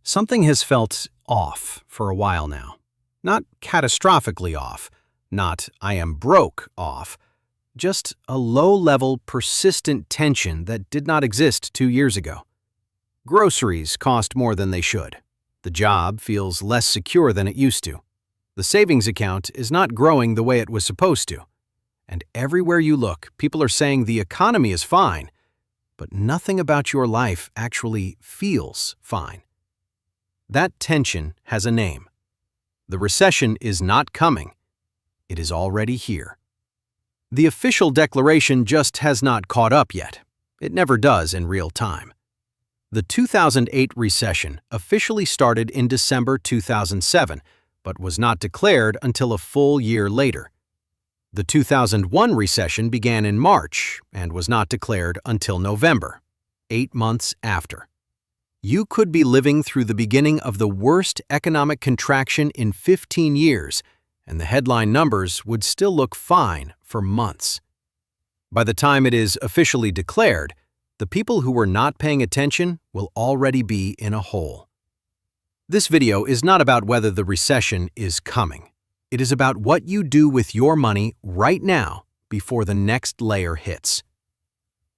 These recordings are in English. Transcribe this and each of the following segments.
Something has felt off for a while now. Not catastrophically off, not I am broke off, just a low-level, persistent tension that did not exist 2 years ago. Groceries cost more than they should. The job feels less secure than it used to. The savings account is not growing the way it was supposed to. And everywhere you look, people are saying the economy is fine, but nothing about your life actually feels fine. That tension has a name. The recession is not coming. It is already here. The official declaration just has not caught up yet. It never does in real time. The 2008 recession officially started in December 2007, but was not declared until a full year later. The 2001 recession began in March and was not declared until November, 8 months after. You could be living through the beginning of the worst economic contraction in 15 years, and the headline numbers would still look fine for months. By the time it is officially declared, the people who were not paying attention will already be in a hole. This video is not about whether the recession is coming. It is about what you do with your money right now before the next layer hits.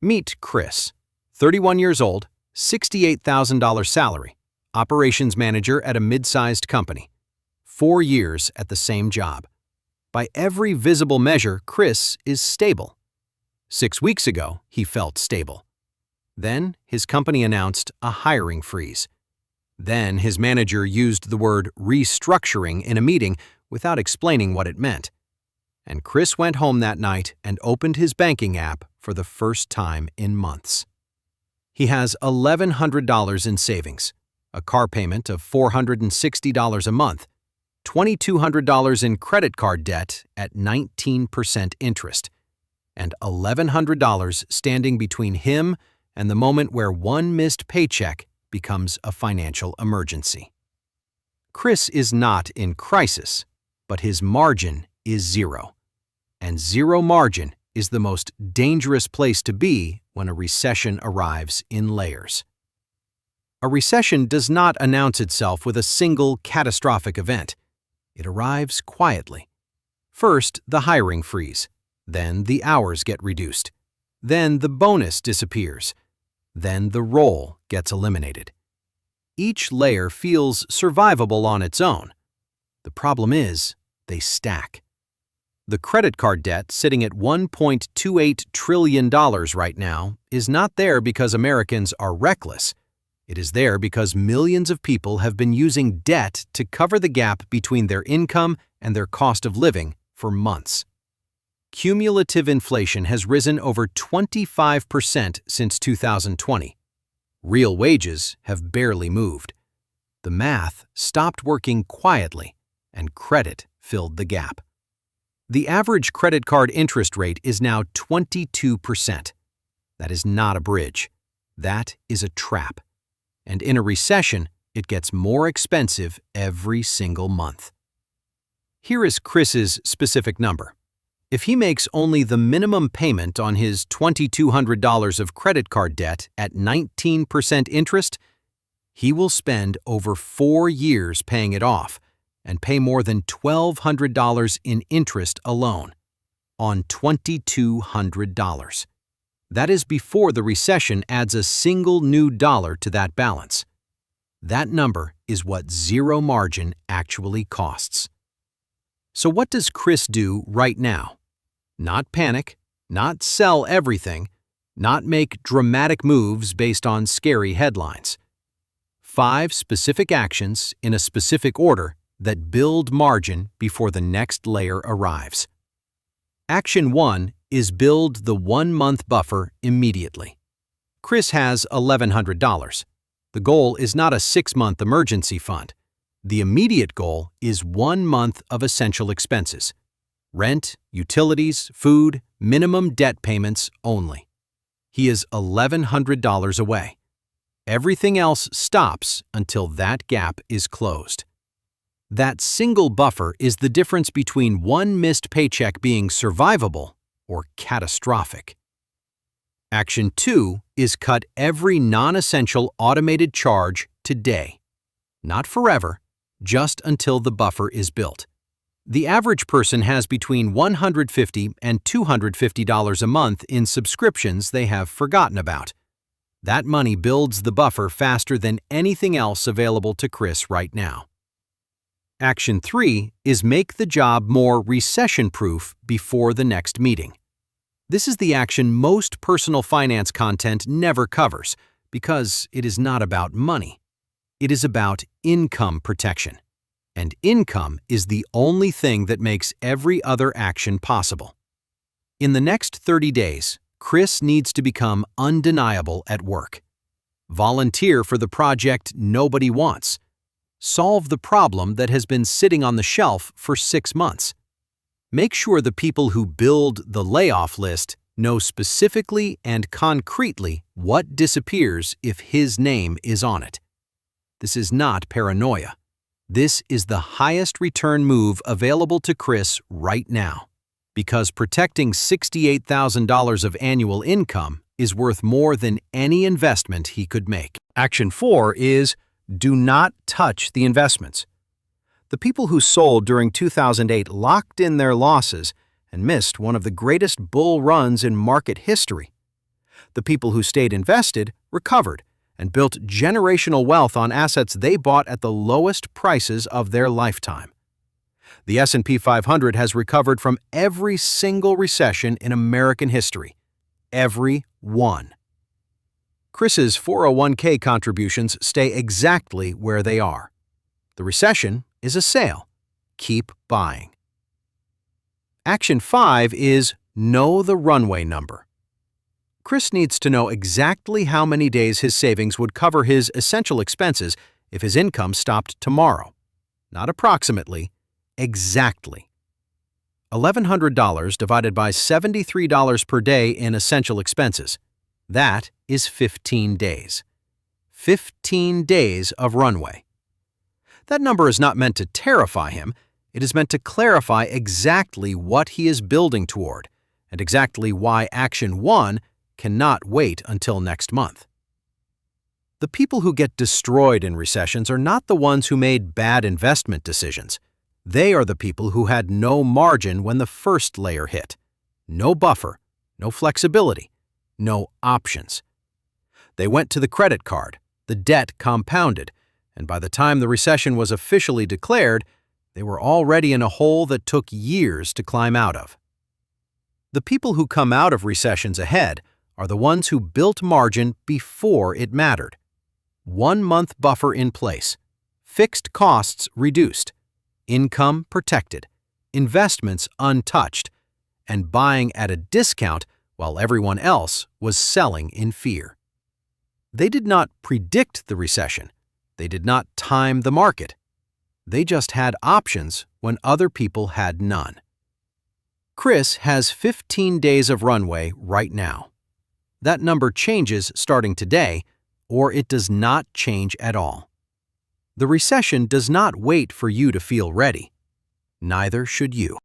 Meet Chris, 31 years old, $68,000 salary, operations manager at a mid-sized company, 4 years at the same job. By every visible measure, Chris is stable. 6 weeks ago, he felt stable. Then his company announced a hiring freeze. Then his manager used the word restructuring in a meeting without explaining what it meant. And Chris went home that night and opened his banking app for the first time in months. He has $1,100 in savings, a car payment of $460 a month, $2,200 in credit card debt at 19% interest, and $1,100 standing between him and the moment where one missed paycheck becomes a financial emergency. Chris is not in crisis, but his margin is zero. And zero margin is the most dangerous place to be when a recession arrives in layers. A recession does not announce itself with a single catastrophic event. It arrives quietly. First, the hiring freeze. Then the hours get reduced. Then the bonus disappears. Then the role gets eliminated. Each layer feels survivable on its own. The problem is, they stack. The credit card debt, sitting at $1.28 trillion right now, is not there because Americans are reckless. It is there because millions of people have been using debt to cover the gap between their income and their cost of living for months. Cumulative inflation has risen over 25% since 2020. Real wages have barely moved. The math stopped working quietly, and credit filled the gap. The average credit card interest rate is now 22%. That is not a bridge. That is a trap. And in a recession, it gets more expensive every single month. Here is Chris's specific number. If he makes only the minimum payment on his $2,200 of credit card debt at 19% interest, he will spend over 4 years paying it off and pay more than $1,200 in interest alone on $2,200. That is before the recession adds a single new dollar to that balance. That number is what zero margin actually costs. So what does Chris do right now? Not panic, not sell everything, not make dramatic moves based on scary headlines. 5 specific actions in a specific order that build margin before the next layer arrives. Action 1 is build the 1-month buffer immediately. Chris has $1,100. The goal is not a 6-month emergency fund. The immediate goal is 1 month of essential expenses. Rent, utilities, food, minimum debt payments only. He is $1,100 away. Everything else stops until that gap is closed. That single buffer is the difference between one missed paycheck being survivable or catastrophic. Action 2 is cut every non-essential automated charge today. Not forever, just until the buffer is built. The average person has between $150 and $250 a month in subscriptions they have forgotten about. That money builds the buffer faster than anything else available to Chris right now. Action 3 is make the job more recession-proof before the next meeting. This is the action most personal finance content never covers because it is not about money. It is about income protection. And income is the only thing that makes every other action possible. In the next 30 days, Chris needs to become undeniable at work. Volunteer for the project nobody wants. Solve the problem that has been sitting on the shelf for 6 months. Make sure the people who build the layoff list know specifically and concretely what disappears if his name is on it. This is not paranoia. This is the highest return move available to Chris right now, because protecting $68,000 of annual income is worth more than any investment he could make. Action 4 is do not touch the investments. The people who sold during 2008 locked in their losses and missed one of the greatest bull runs in market history. The people who stayed invested recovered and built generational wealth on assets they bought at the lowest prices of their lifetime. The S&P 500 has recovered from every single recession in American history. Every one. Chris's 401k contributions stay exactly where they are. The recession is a sale. Keep buying. Action 5 is know the runway number. Chris needs to know exactly how many days his savings would cover his essential expenses if his income stopped tomorrow. Not approximately, exactly. $1,100 divided by $73 per day in essential expenses. That is 15 days. 15 days of runway. That number is not meant to terrify him. It is meant to clarify exactly what he is building toward and exactly why Action 1 cannot wait until next month. The people who get destroyed in recessions are not the ones who made bad investment decisions. They are the people who had no margin when the first layer hit. No buffer, no flexibility, no options. They went to the credit card, the debt compounded, and by the time the recession was officially declared, they were already in a hole that took years to climb out of. The people who come out of recessions ahead are the ones who built margin before it mattered. 1 month buffer in place, fixed costs reduced, income protected, investments untouched, and buying at a discount while everyone else was selling in fear. They did not predict the recession. They did not time the market. They just had options when other people had none. Chris has 15 days of runway right now. That number changes starting today, or it does not change at all. The recession does not wait for you to feel ready. Neither should you.